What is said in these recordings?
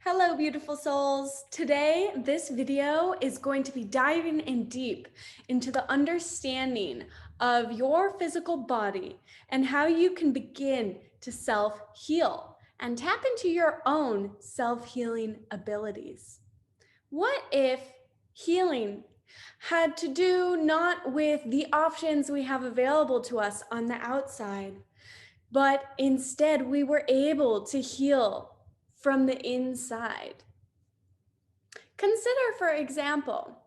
Hello, beautiful souls. Today, this video is going to be diving in deep into the understanding of your physical body and how you can begin to self-heal and tap into your own self-healing abilities. What if healing had to do not with the options we have available to us on the outside, but instead we were able to heal from the inside? Consider, for example,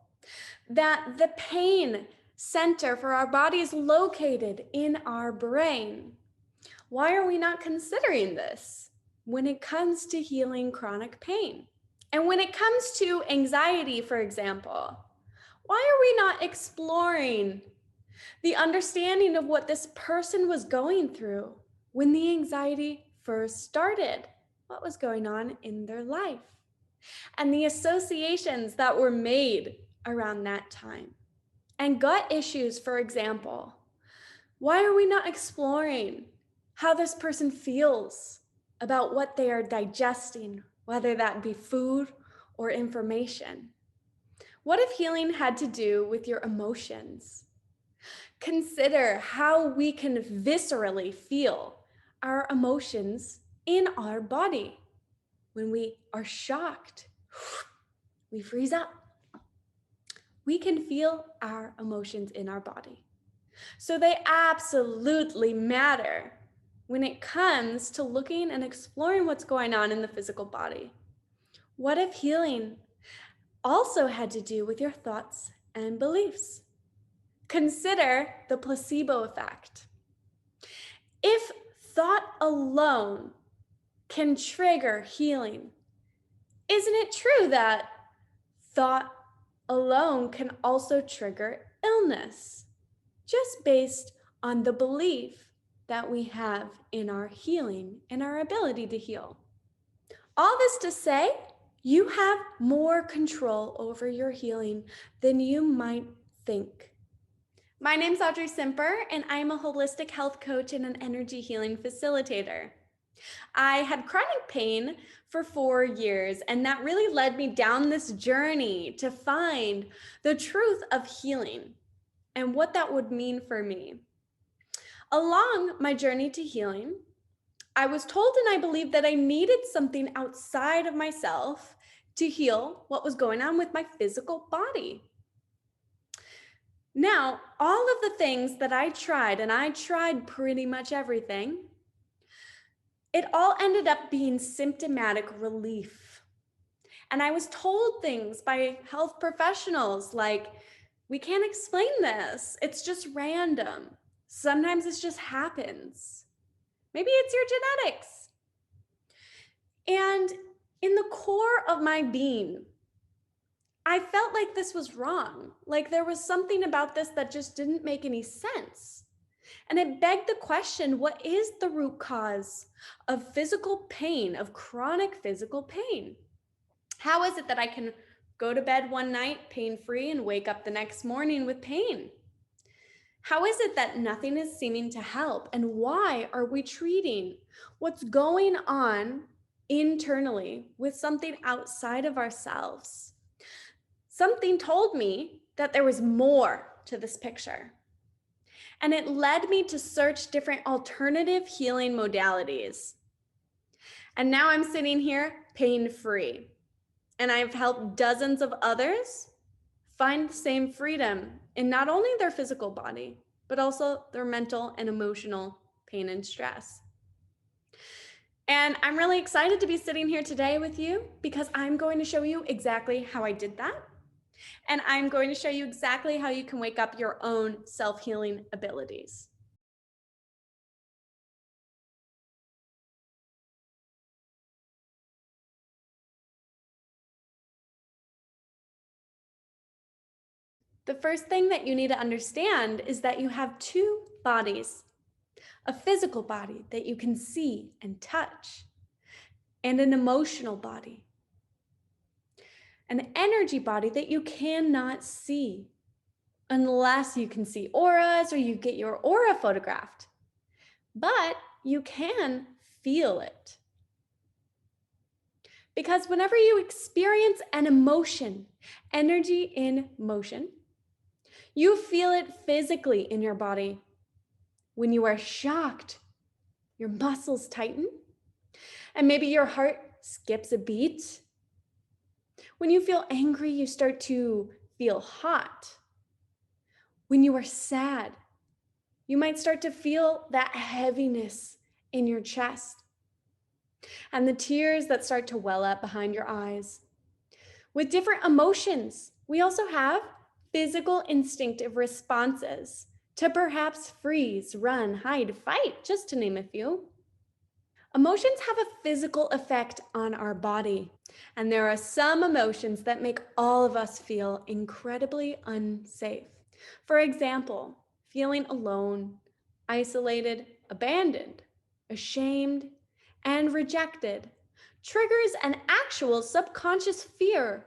that the pain center for our body is located in our brain. Why are we not considering this when it comes to healing chronic pain? And when it comes to anxiety, for example, why are we not exploring the understanding of what this person was going through when the anxiety first started? What was going on in their life and the associations that were made around that time? And gut issues, for example, why are we not exploring how this person feels about what they are digesting, whether that be food or information? What if healing had to do with your emotions? Consider how we can viscerally feel our emotions in our body. When we are shocked, we freeze up. We can feel our emotions in our body. So they absolutely matter when it comes to looking and exploring what's going on in the physical body. What if healing also had to do with your thoughts and beliefs? Consider the placebo effect. If thought alone can trigger healing, isn't it true that thought alone can also trigger illness, just based on the belief that we have in our healing and our ability to heal? All this to say, you have more control over your healing than you might think. My name's Audrey Simper, and I'm a holistic health coach and an energy healing facilitator. I had chronic pain for 4 years, and that really led me down this journey to find the truth of healing and what that would mean for me. Along my journey to healing, I was told and I believed that I needed something outside of myself to heal what was going on with my physical body. Now, all of the things that I tried, and I tried pretty much everything, it all ended up being symptomatic relief. And I was told things by health professionals like, we can't explain this. It's just random. Sometimes it just happens. Maybe it's your genetics. And in the core of my being, I felt like this was wrong. Like there was something about this that just didn't make any sense. And it begged the question, what is the root cause of physical pain, of chronic physical pain? How is it that I can go to bed one night pain-free and wake up the next morning with pain? How is it that nothing is seeming to help? And why are we treating what's going on internally with something outside of ourselves? Something told me that there was more to this picture. And it led me to search different alternative healing modalities. And now I'm sitting here pain-free. And I've helped dozens of others find the same freedom in not only their physical body, but also their mental and emotional pain and stress. And I'm really excited to be sitting here today with you because I'm going to show you exactly how I did that. And I'm going to show you exactly how you can wake up your own self-healing abilities. The first thing that you need to understand is that you have two bodies: a physical body that you can see and touch, and an emotional body, an energy body that you cannot see unless you can see auras or you get your aura photographed, but you can feel it. Because whenever you experience an emotion, energy in motion, you feel it physically in your body. When you are shocked, your muscles tighten, and maybe your heart skips a beat. When you feel angry, you start to feel hot. When you are sad, you might start to feel that heaviness in your chest and the tears that start to well up behind your eyes. With different emotions, we also have physical instinctive responses to perhaps freeze, run, hide, fight, just to name a few. Emotions have a physical effect on our body, and there are some emotions that make all of us feel incredibly unsafe. For example, feeling alone, isolated, abandoned, ashamed, and rejected triggers an actual subconscious fear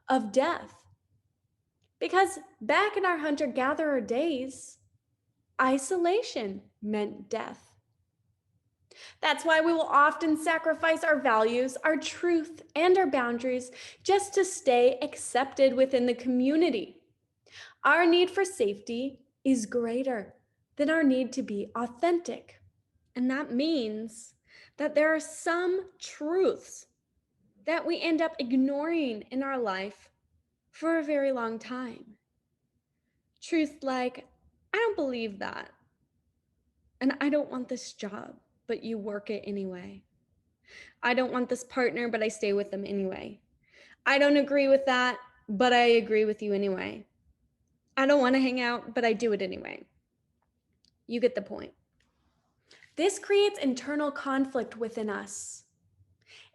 of death. Because back in our hunter-gatherer days, isolation meant death. That's why we will often sacrifice our values, our truth, and our boundaries just to stay accepted within the community. Our need for safety is greater than our need to be authentic. And that means that there are some truths that we end up ignoring in our life for a very long time. Truth like, I don't believe that. And I don't want this job, but you work it anyway. I don't want this partner, but I stay with them anyway. I don't agree with that, but I agree with you anyway. I don't want to hang out, but I do it anyway. You get the point. This creates internal conflict within us.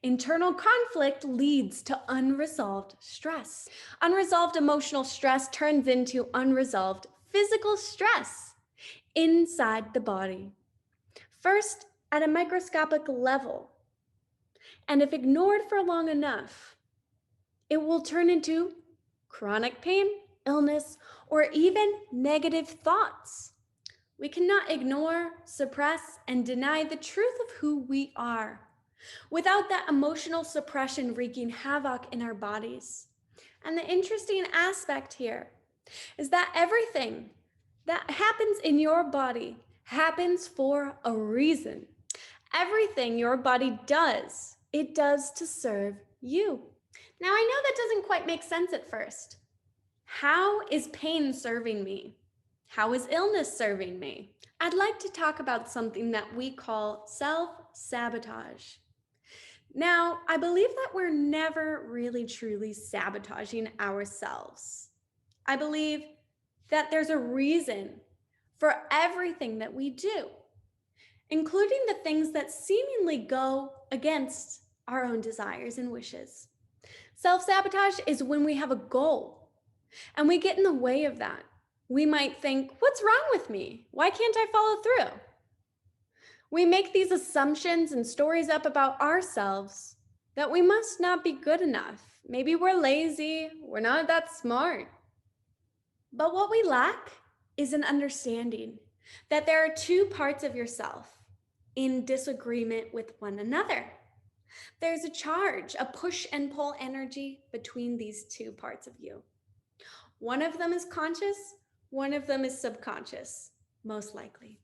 Internal conflict leads to unresolved stress. Unresolved emotional stress turns into unresolved physical stress inside the body. First, at a microscopic level. And if ignored for long enough, it will turn into chronic pain, illness, or even negative thoughts. We cannot ignore, suppress, and deny the truth of who we are without that emotional suppression wreaking havoc in our bodies. And the interesting aspect here is that everything that happens in your body happens for a reason. Everything your body does, it does to serve you. Now, I know that doesn't quite make sense at first. How is pain serving me? How is illness serving me? I'd like to talk about something that we call self-sabotage. Now, I believe that we're never really truly sabotaging ourselves. I believe that there's a reason for everything that we do, including the things that seemingly go against our own desires and wishes. Self-sabotage is when we have a goal and we get in the way of that. We might think, what's wrong with me? Why can't I follow through? We make these assumptions and stories up about ourselves that we must not be good enough. Maybe we're lazy, we're not that smart. But what we lack is an understanding that there are two parts of yourself in disagreement with one another. There's a charge, a push and pull energy between these two parts of you. One of them is conscious, one of them is subconscious, most likely.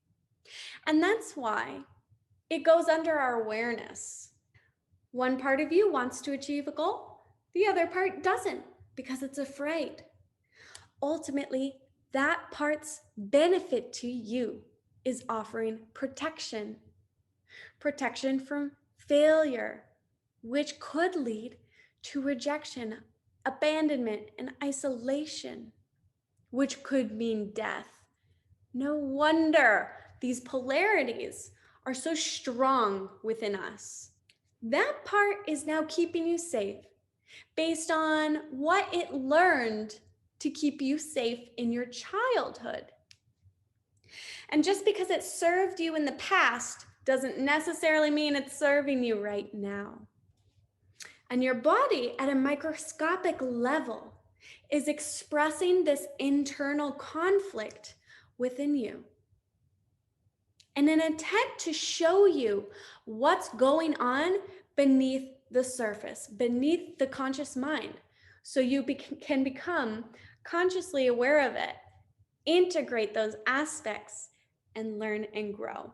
And that's why it goes under our awareness. One part of you wants to achieve a goal, the other part doesn't because it's afraid. Ultimately, that part's benefit to you is offering protection. Protection from failure, which could lead to rejection, abandonment, and isolation, which could mean death. No wonder these polarities are so strong within us. That part is now keeping you safe based on what it learned to keep you safe in your childhood. And just because it served you in the past doesn't necessarily mean it's serving you right now. And your body at a microscopic level is expressing this internal conflict within you. In an attempt to show you what's going on beneath the surface, beneath the conscious mind, so you can become consciously aware of it, integrate those aspects, and learn and grow.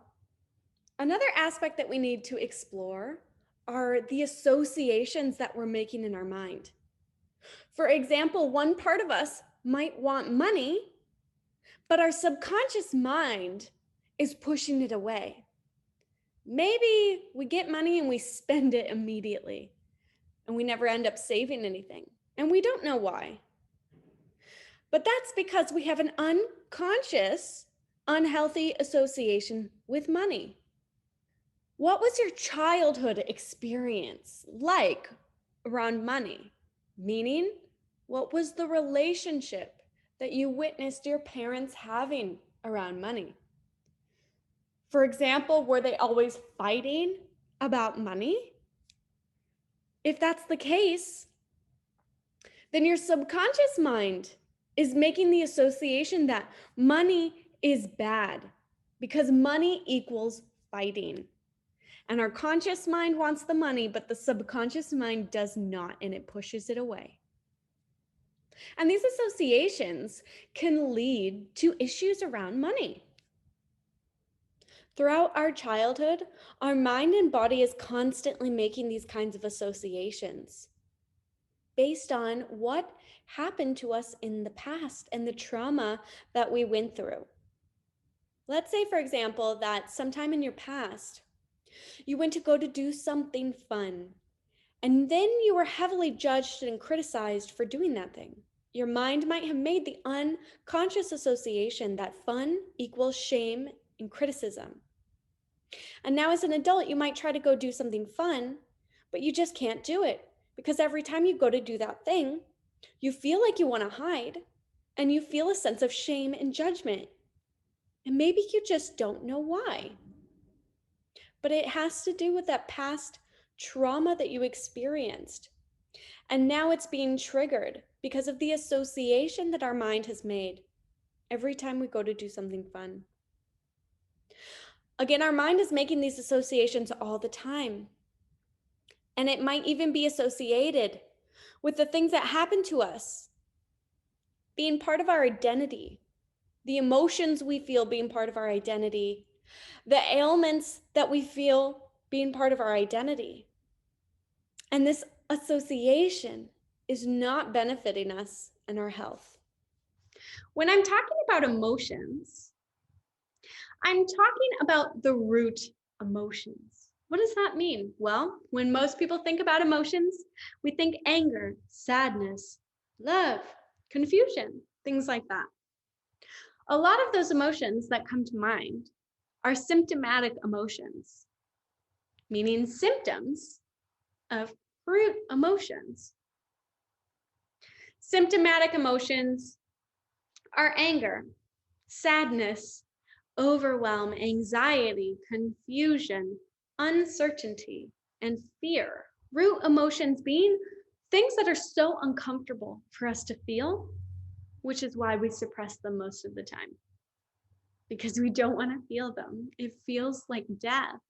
Another aspect that we need to explore are the associations that we're making in our mind. For example, one part of us might want money, but our subconscious mind is pushing it away. Maybe we get money and we spend it immediately, and we never end up saving anything, and we don't know why. But that's because we have an unconscious, unhealthy association with money. What was your childhood experience like around money? Meaning, what was the relationship that you witnessed your parents having around money? For example, were they always fighting about money? If that's the case, then your subconscious mind is making the association that money is bad because money equals fighting. And our conscious mind wants the money, but the subconscious mind does not, and it pushes it away. And these associations can lead to issues around money. Throughout our childhood, our mind and body is constantly making these kinds of associations based on what happened to us in the past and the trauma that we went through. Let's say, for example, that sometime in your past, you went to go to do something fun, and then you were heavily judged and criticized for doing that thing. Your mind might have made the unconscious association that fun equals shame and criticism. And now as an adult, you might try to go do something fun, but you just can't do it because every time you go to do that thing, you feel like you want to hide and you feel a sense of shame and judgment. And maybe you just don't know why. But it has to do with that past trauma that you experienced. And now it's being triggered because of the association that our mind has made every time we go to do something fun. Again, our mind is making these associations all the time. And it might even be associated with the things that happen to us being part of our identity, the emotions we feel being part of our identity, the ailments that we feel being part of our identity. And this association is not benefiting us and our health. When I'm talking about emotions, I'm talking about the root emotions. What does that mean? Well, when most people think about emotions, we think anger, sadness, love, confusion, things like that. A lot of those emotions that come to mind are symptomatic emotions, meaning symptoms of root emotions. Symptomatic emotions are anger, sadness, overwhelm, anxiety, confusion, uncertainty, and fear. Root emotions being things that are so uncomfortable for us to feel, which is why we suppress them most of the time, because we don't want to feel them. It feels like death.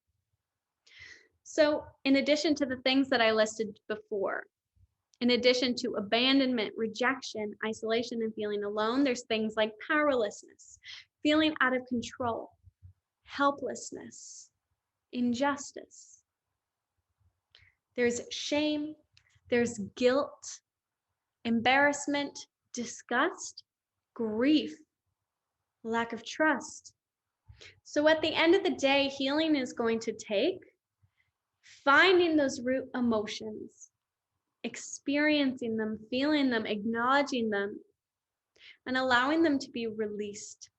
So in addition to the things that I listed before, in addition to abandonment, rejection, isolation, and feeling alone, there's things like powerlessness, feeling out of control, helplessness, injustice. There's shame, there's guilt, embarrassment, disgust, grief, lack of trust. So at the end of the day, healing is going to take finding those root emotions, experiencing them, feeling them, acknowledging them, and allowing them to be released.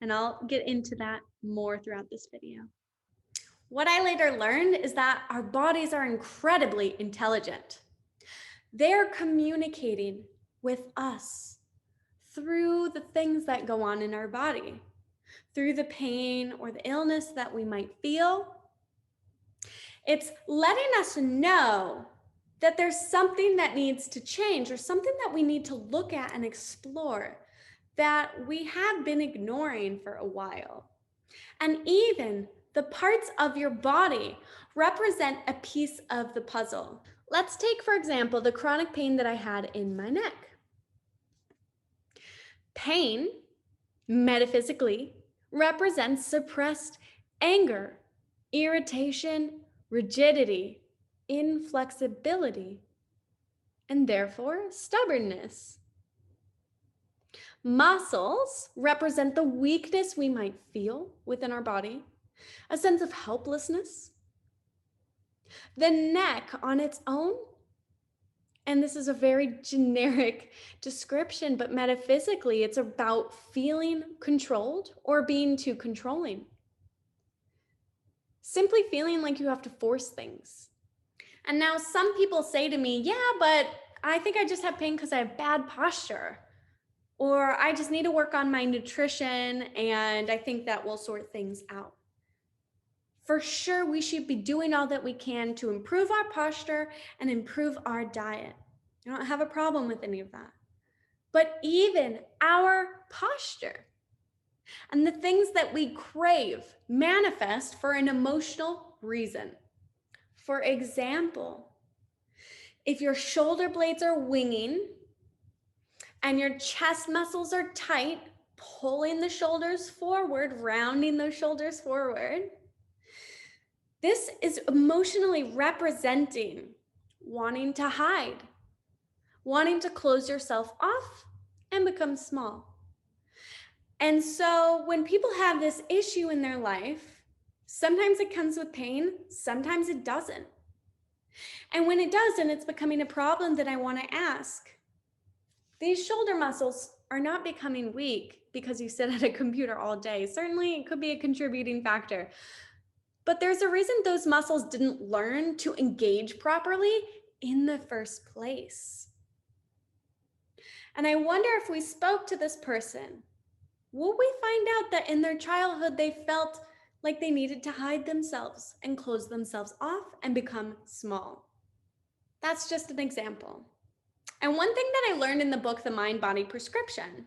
And I'll get into that more throughout this video. What I later learned is that our bodies are incredibly intelligent. They're communicating with us through the things that go on in our body, through the pain or the illness that we might feel. It's letting us know that there's something that needs to change or something that we need to look at and explore that we have been ignoring for a while. And even The parts of your body represent a piece of the puzzle. Let's take, for example, the chronic pain that I had in my neck. Pain, metaphysically, represents suppressed anger, irritation, rigidity, inflexibility, and therefore stubbornness. Muscles represent the weakness we might feel within our body, a sense of helplessness. The neck on its own, and this is a very generic description, but metaphysically, it's about feeling controlled or being too controlling. Simply feeling like you have to force things. And now some people say to me, yeah, but I think I just have pain because I have bad posture. Or I just need to work on my nutrition and I think that will sort things out. For sure, we should be doing all that we can to improve our posture and improve our diet. I don't have a problem with any of that. But even our posture and the things that we crave manifest for an emotional reason. For example, if your shoulder blades are winging and your chest muscles are tight, pulling the shoulders forward, rounding those shoulders forward, this is emotionally representing wanting to hide, wanting to close yourself off and become small. And so when people have this issue in their life, sometimes it comes with pain, sometimes it doesn't. And when it does, and it's becoming a problem, that I want to ask, these shoulder muscles are not becoming weak because you sit at a computer all day. Certainly, it could be a contributing factor. But there's a reason those muscles didn't learn to engage properly in the first place. And I wonder if we spoke to this person, will we find out that in their childhood, they felt like they needed to hide themselves and close themselves off and become small? That's just an example. And one thing that I learned in the book, The Mind-Body Prescription,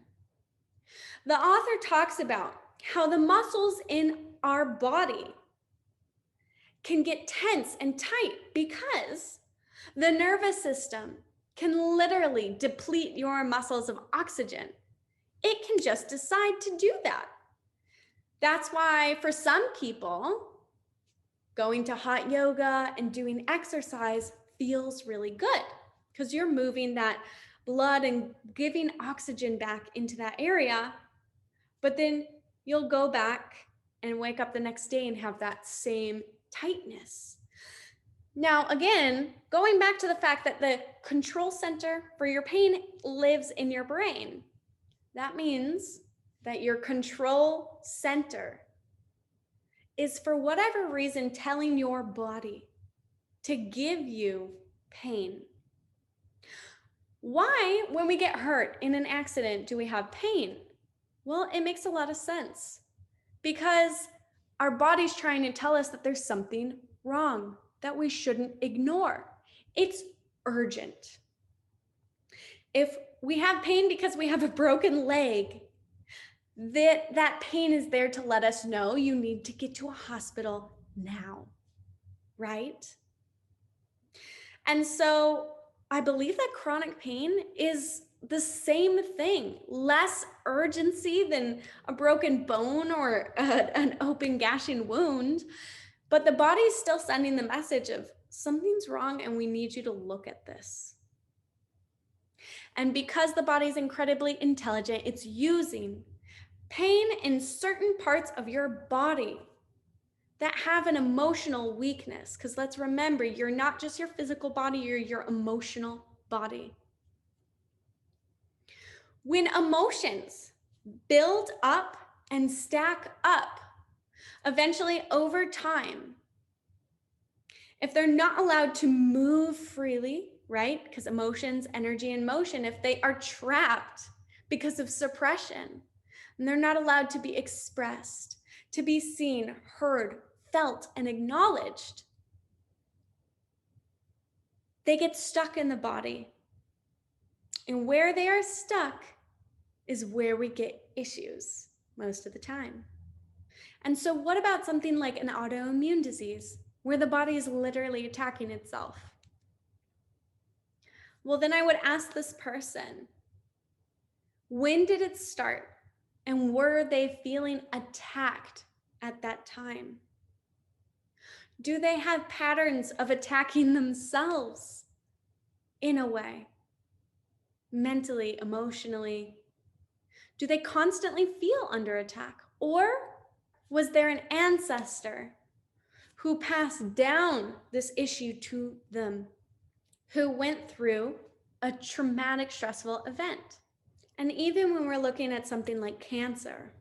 the author talks about how the muscles in our body can get tense and tight because the nervous system can literally deplete your muscles of oxygen. It can just decide to do that. That's why for some people, going to hot yoga and doing exercise feels really good because you're moving that blood and giving oxygen back into that area. But then you'll go back and wake up the next day and have that same tightness. Now, again, going back to the fact that the control center for your pain lives in your brain, that means that your control center is, for whatever reason, telling your body to give you pain. Why, when we get hurt in an accident, do we have pain? Well, it makes a lot of sense because our body's trying to tell us that there's something wrong that we shouldn't ignore. It's urgent. If we have pain because we have a broken leg, that pain is there to let us know you need to get to a hospital now, right? And so I believe that chronic pain is the same thing, less urgency than a broken bone or an open gashing wound, but the body is still sending the message of something's wrong and we need you to look at this. And because the body is incredibly intelligent, it's using pain in certain parts of your body that have an emotional weakness. Because let's remember, you're not just your physical body, you're your emotional body. When emotions build up and stack up, eventually over time, if they're not allowed to move freely, right? Because emotions, energy, and motion, if they are trapped because of suppression, and they're not allowed to be expressed, to be seen, heard, felt, and acknowledged, they get stuck in the body. And where they are stuck is where we get issues most of the time. And so what about something like an autoimmune disease, where the body is literally attacking itself? Well, then I would ask this person, when did it start? And were they feeling attacked at that time? Do they have patterns of attacking themselves in a way? Mentally, emotionally? Do they constantly feel under attack? Or was there an ancestor who passed down this issue to them, who went through a traumatic, stressful event? And even when we're looking at something like cancer,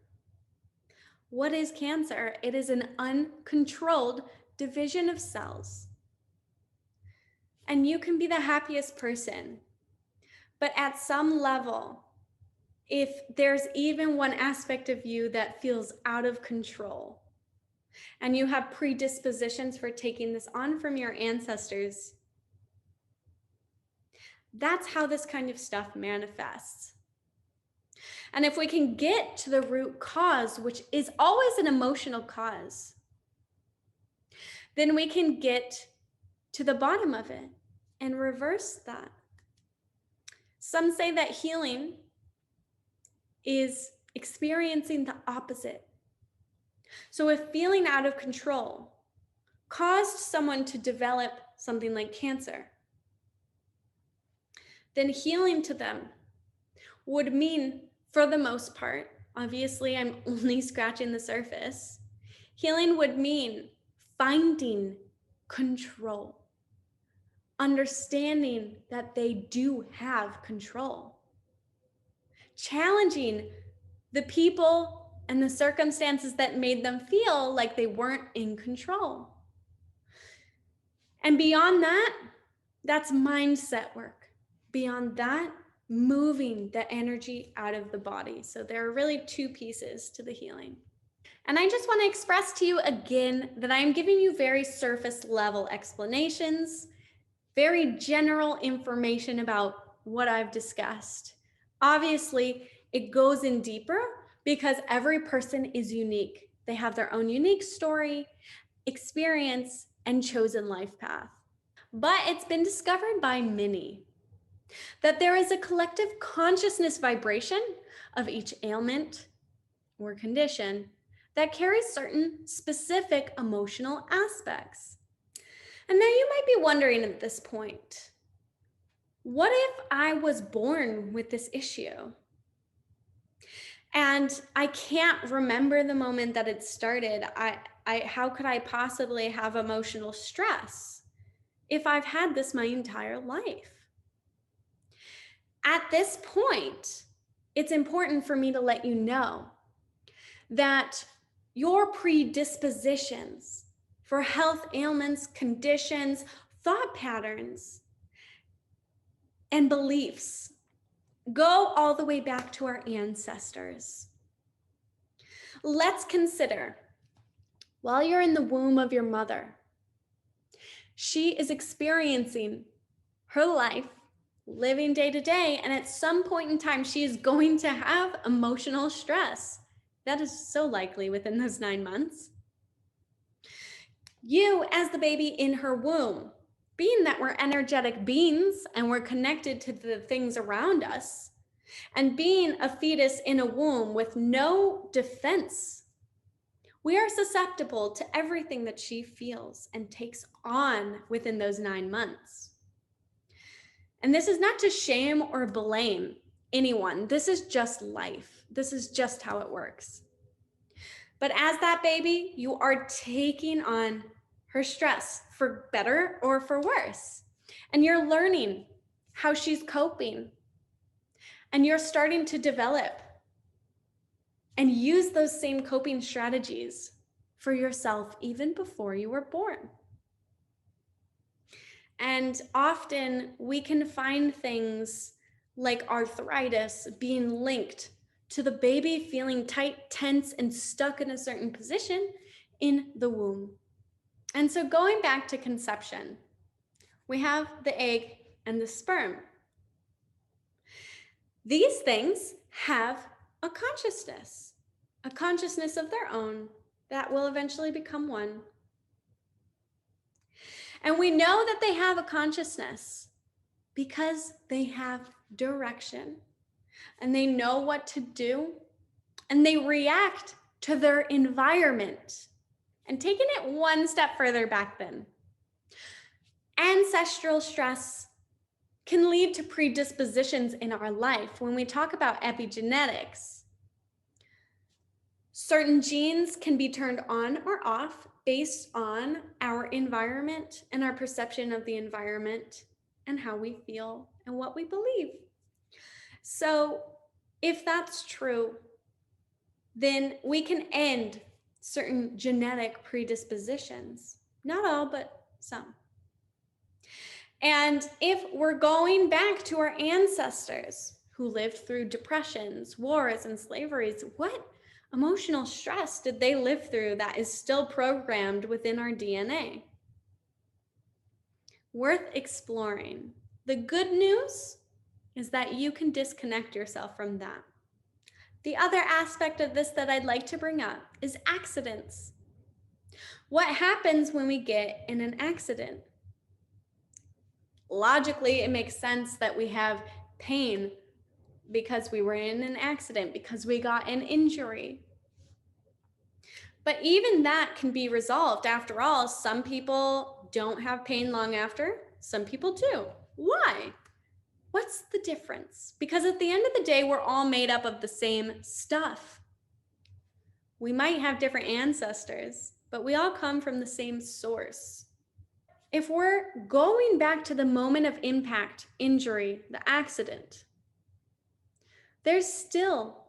what is cancer? It is an uncontrolled division of cells. And you can be the happiest person, but at some level, if there's even one aspect of you that feels out of control, and you have predispositions for taking this on from your ancestors, that's how this kind of stuff manifests. And if we can get to the root cause, which is always an emotional cause, then we can get to the bottom of it and reverse that. Some say that healing is experiencing the opposite. So if feeling out of control caused someone to develop something like cancer, then healing to them would mean, for the most part, obviously I'm only scratching the surface, healing would mean finding control, understanding that they do have control, challenging the people and the circumstances that made them feel like they weren't in control. And beyond that, that's mindset work. Beyond that, moving the energy out of the body. So there are really two pieces to the healing. And I just want to express to you again that I am giving you very surface level explanations, very general information about what I've discussed. Obviously, it goes in deeper because every person is unique. They have their own unique story, experience, and chosen life path. But it's been discovered by many that there is a collective consciousness vibration of each ailment or condition that carries certain specific emotional aspects. And now you might be wondering at this point, what if I was born with this issue? And I can't remember the moment that it started. How could I possibly have emotional stress if I've had this my entire life? At this point, it's important for me to let you know that your predispositions for health ailments, conditions, thought patterns, and beliefs go all the way back to our ancestors. Let's consider, while you're in the womb of your mother, she is experiencing her life, living day to day, and at some point in time, she is going to have emotional stress. That is so likely within those 9 months. You, as the baby in her womb, being that we're energetic beings and we're connected to the things around us, and being a fetus in a womb with no defense, we are susceptible to everything that she feels and takes on within those 9 months. And this is not to shame or blame anyone. This is just life. This is just how it works. But as that baby, you are taking on her stress for better or for worse. And you're learning how she's coping. And you're starting to develop and use those same coping strategies for yourself even before you were born. And often we can find things like arthritis being linked to the baby feeling tight, tense, and stuck in a certain position in the womb. And so going back to conception, we have the egg and the sperm. These things have a consciousness. a consciousness of their own that will eventually become one. And we know that they have a consciousness because they have direction and they know what to do and they react to their environment. And taking it one step further back then, ancestral stress can lead to predispositions in our life. When we talk about epigenetics, certain genes can be turned on or off based on our environment and our perception of the environment and how we feel and what we believe. So if that's true, then we can end certain genetic predispositions. Not all, but some. And if we're going back to our ancestors who lived through depressions, wars, and slaveries, what emotional stress did they live through that is still programmed within our DNA? Worth exploring. The good news is that you can disconnect yourself from that. The other aspect of this that I'd like to bring up is accidents. What happens when we get in an accident? Logically, it makes sense that we have pain because we were in an accident, because we got an injury. But even that can be resolved. After all, some people don't have pain long after, some people do. Why? What's the difference? Because at the end of the day, we're all made up of the same stuff. We might have different ancestors, but we all come from the same source. If we're going back to the moment of impact, injury, the accident, there's still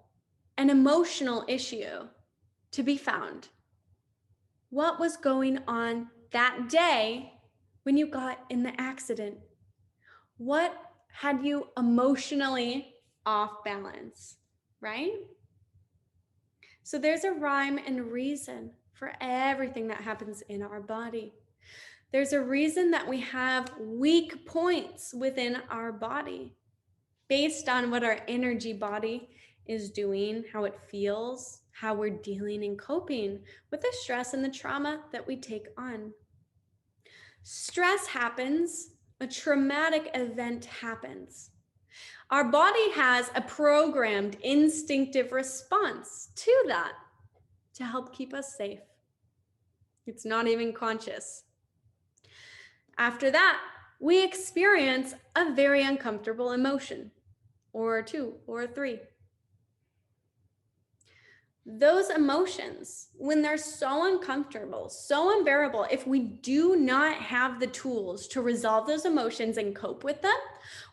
an emotional issue to be found. What was going on that day when you got in the accident? What had you emotionally off balance, right? So there's a rhyme and reason for everything that happens in our body. There's a reason that we have weak points within our body based on what our energy body is doing, how it feels, how we're dealing and coping with the stress and the trauma that we take on. Stress happens, a traumatic event happens. Our body has a programmed instinctive response to that to help keep us safe. It's not even conscious. After that, we experience a very uncomfortable emotion, or two, or three. Those emotions, when they're so uncomfortable, so unbearable, if we do not have the tools to resolve those emotions and cope with them,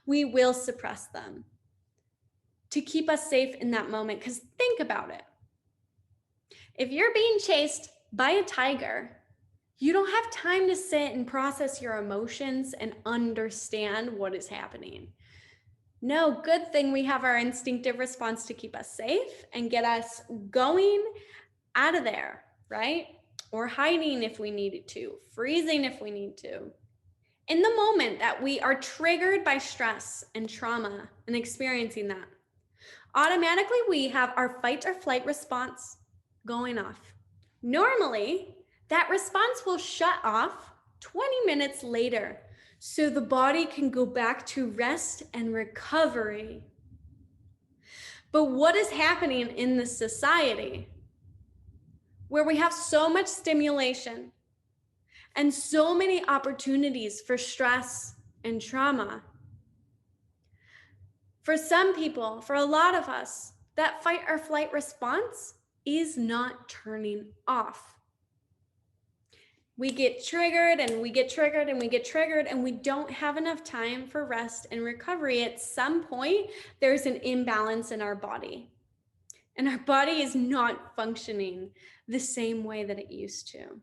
we will suppress them to keep us safe in that moment. Because think about it. If you're being chased by a tiger, you don't have time to sit and process your emotions and understand what is happening. No, good thing we have our instinctive response to keep us safe and get us going out of there, right? Or hiding if we needed to, freezing if we need to. In the moment that we are triggered by stress and trauma and experiencing that, automatically we have our fight or flight response going off. Normally, that response will shut off 20 minutes later, so the body can go back to rest and recovery. But what is happening in this society where we have so much stimulation and so many opportunities for stress and trauma? For some people, for a lot of us, that fight or flight response is not turning off. We get triggered and we get triggered and we get triggered, and we don't have enough time for rest and recovery. At some point, there's an imbalance in our body, and our body is not functioning the same way that it used to.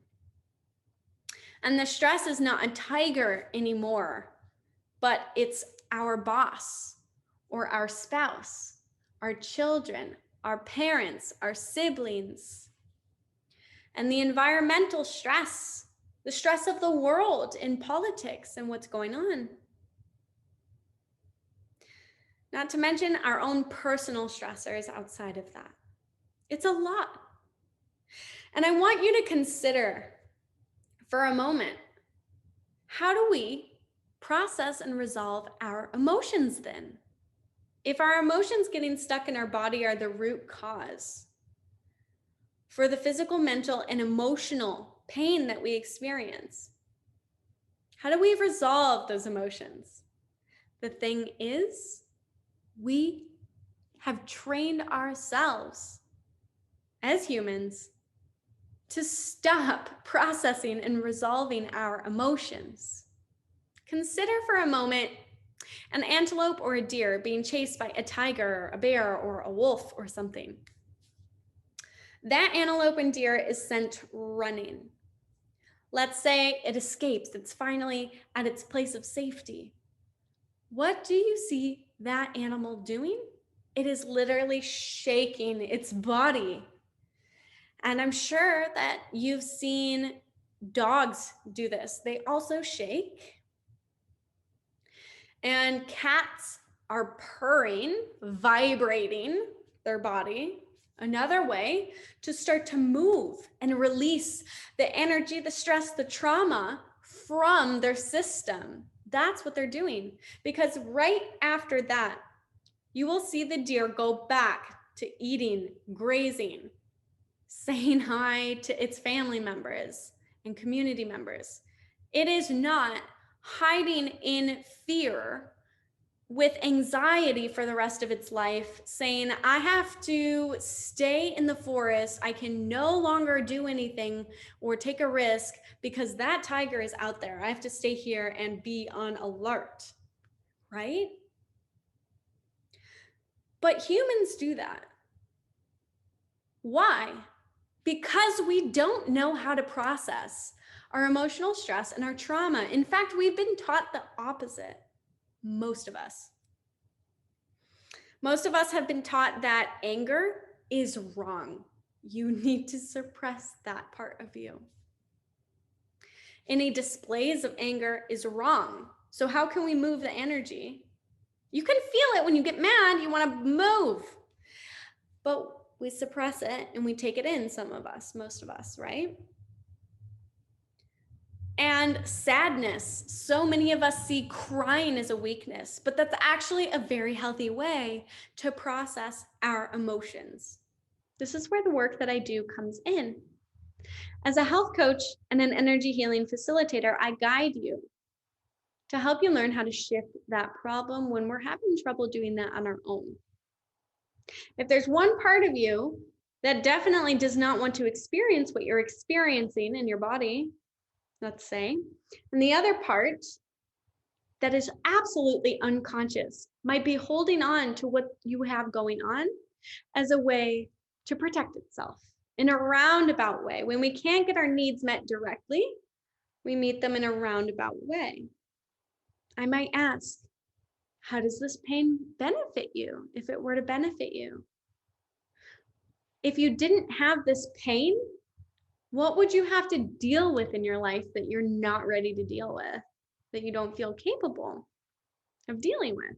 And the stress is not a tiger anymore, but it's our boss or our spouse, our children, our parents, our siblings. And the environmental stress, the stress of the world in politics and what's going on. Not to mention our own personal stressors outside of that. It's a lot. And I want you to consider for a moment, how do we process and resolve our emotions then? If our emotions getting stuck in our body are the root cause for the physical, mental, and emotional pain that we experience, how do we resolve those emotions? The thing is, we have trained ourselves as humans to stop processing and resolving our emotions. Consider for a moment an antelope or a deer being chased by a tiger, a bear, or a wolf or something. That antelope and deer is sent running. Let's say it escapes, it's finally at its place of safety. What do you see that animal doing? It is literally shaking its body. And I'm sure that you've seen dogs do this. They also shake. And cats are purring, vibrating their body. Another way to start to move and release the energy, the stress, the trauma from their system. That's what they're doing. Because right after that, you will see the deer go back to eating, grazing, saying hi to its family members and community members. It is not hiding in fear with anxiety for the rest of its life, saying, I have to stay in the forest. I can no longer do anything or take a risk because that tiger is out there. I have to stay here and be on alert, right? But humans do that. Why? Because we don't know how to process our emotional stress and our trauma. In fact, we've been taught the opposite. Most of us. Most of us have been taught that anger is wrong. You need to suppress that part of you. Any displays of anger is wrong. So how can we move the energy? You can feel it when you get mad, you want to move. But we suppress it and we take it in, some of us, most of us, right? And sadness. So many of us see crying as a weakness, but that's actually a very healthy way to process our emotions. This is where the work that I do comes in. As a health coach and an energy healing facilitator, I guide you to help you learn how to shift that problem when we're having trouble doing that on our own. If there's one part of you that definitely does not want to experience what you're experiencing in your body, let's say, and the other part that is absolutely unconscious might be holding on to what you have going on as a way to protect itself in a roundabout way. When we can't get our needs met directly, we meet them in a roundabout way. I might ask, how does this pain benefit you if it were to benefit you? If you didn't have this pain, what would you have to deal with in your life that you're not ready to deal with, that you don't feel capable of dealing with?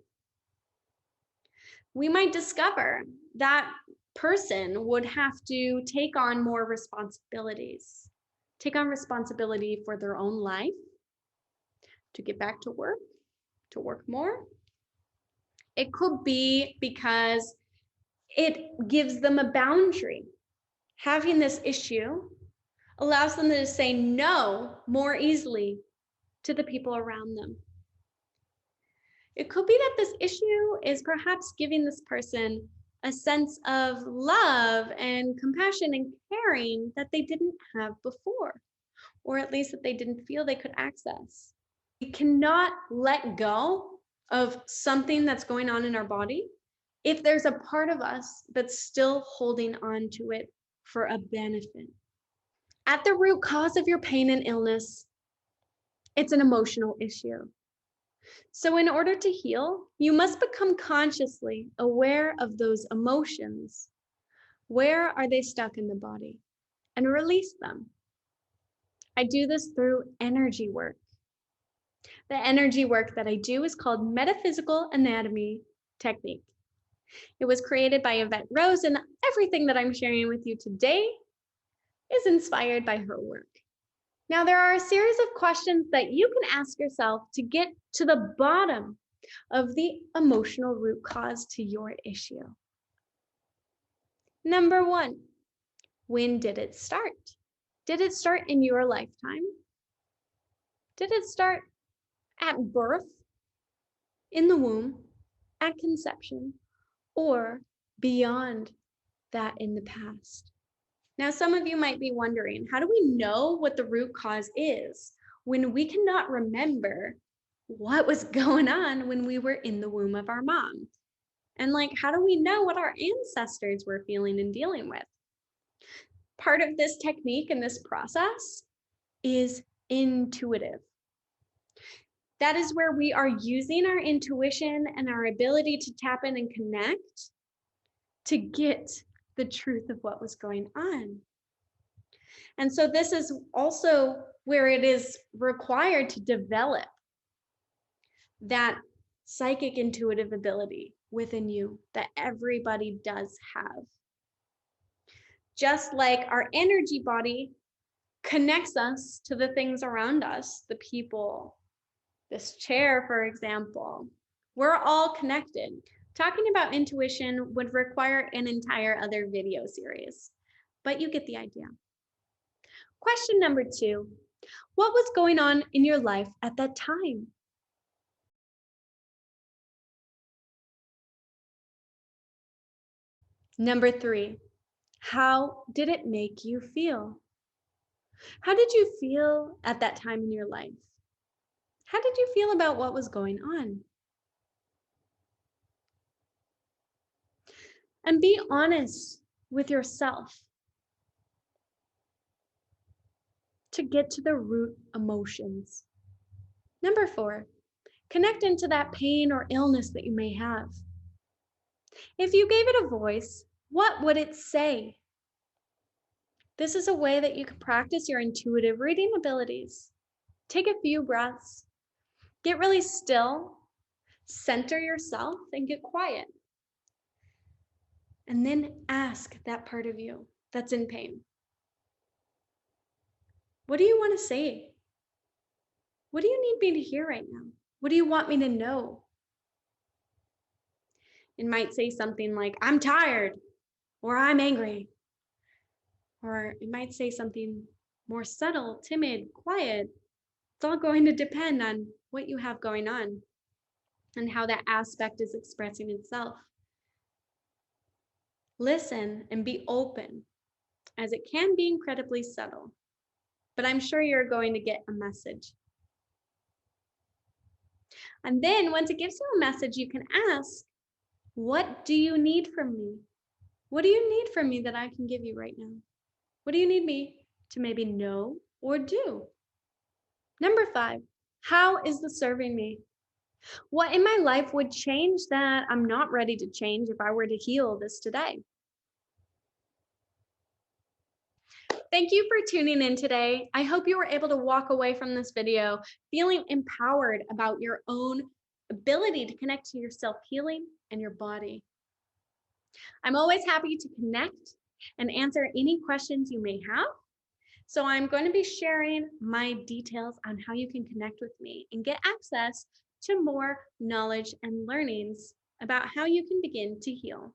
We might discover that person would have to take on more responsibilities, take on responsibility for their own life, to get back to work more. It could be because it gives them a boundary. Having this issue allows them to say no more easily to the people around them. It could be that this issue is perhaps giving this person a sense of love and compassion and caring that they didn't have before, or at least that they didn't feel they could access. We cannot let go of something that's going on in our body if there's a part of us that's still holding on to it for a benefit. At the root cause of your pain and illness, it's an emotional issue. So in order to heal, you must become consciously aware of those emotions. Where are they stuck in the body? And release them. I do this through energy work. The energy work that I do is called metaphysical anatomy technique. It was created by Yvette Rose, and everything that I'm sharing with you today is inspired by her work. Now, there are a series of questions that you can ask yourself to get to the bottom of the emotional root cause to your issue. Number 1, when did it start? Did it start in your lifetime? Did it start at birth, in the womb, at conception, or beyond that in the past? Now, some of you might be wondering, how do we know what the root cause is when we cannot remember what was going on when we were in the womb of our mom? And how do we know what our ancestors were feeling and dealing with? Part of this technique and this process is intuitive. That is where we are using our intuition and our ability to tap in and connect to get the truth of what was going on. And so this is also where it is required to develop that psychic intuitive ability within you that everybody does have. Just like our energy body connects us to the things around us, the people, this chair, for example, we're all connected. Talking about intuition would require an entire other video series, but you get the idea. Question number 2, what was going on in your life at that time? Number 3, how did it make you feel? How did you feel at that time in your life? How did you feel about what was going on? And be honest with yourself to get to the root emotions. Number 4, connect into that pain or illness that you may have. If you gave it a voice, what would it say? This is a way that you can practice your intuitive reading abilities. Take a few breaths, get really still, center yourself, and get quiet. And then ask that part of you that's in pain, what do you want to say? What do you need me to hear right now? What do you want me to know? It might say something like, I'm tired, or I'm angry. Or it might say something more subtle, timid, quiet. It's all going to depend on what you have going on and how that aspect is expressing itself. Listen and be open, as it can be incredibly subtle, but I'm sure you're going to get a message. And then once it gives you a message, you can ask, what do you need from me? What do you need from me that I can give you right now? What do you need me to maybe know or do? Number 5, how is this serving me? What in my life would change that I'm not ready to change if I were to heal this today? Thank you for tuning in today. I hope you were able to walk away from this video feeling empowered about your own ability to connect to your self-healing and your body. I'm always happy to connect and answer any questions you may have. So I'm going to be sharing my details on how you can connect with me and get access to more knowledge and learnings about how you can begin to heal.